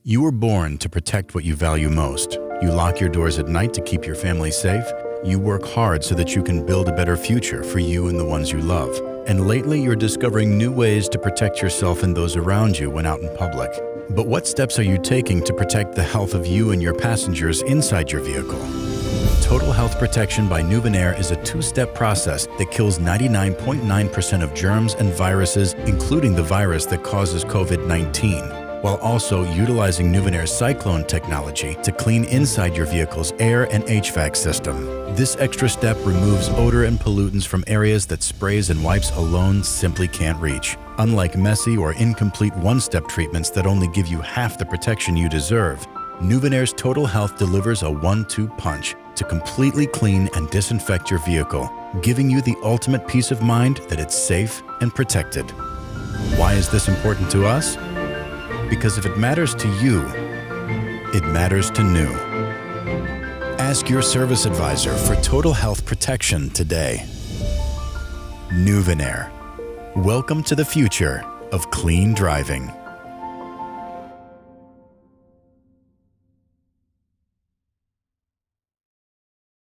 You were born to protect what you value most. You lock your doors at night to keep your family safe. You work hard so that you can build a better future for you and the ones you love. And lately, you're discovering new ways to protect yourself and those around you when out in public. But what steps are you taking to protect the health of you and your passengers inside your vehicle? Total Health Protection by NuVinAir is a two-step process that kills 99.9% of germs and viruses, including the virus that causes COVID-19. While also utilizing NuVinAir's Cyclone technology to clean inside your vehicle's air and HVAC system. This extra step removes odor and pollutants from areas that sprays and wipes alone simply can't reach. Unlike messy or incomplete one-step treatments that only give you half the protection you deserve, NuVinAir's Total Health delivers a 1-2 punch to completely clean and disinfect your vehicle, giving you the ultimate peace of mind that it's safe and protected. Why is this important to us? Because if it matters to you, it matters to Nu. Ask your service advisor for Total Health Protection today. NuVinAir. Welcome to the future of clean driving.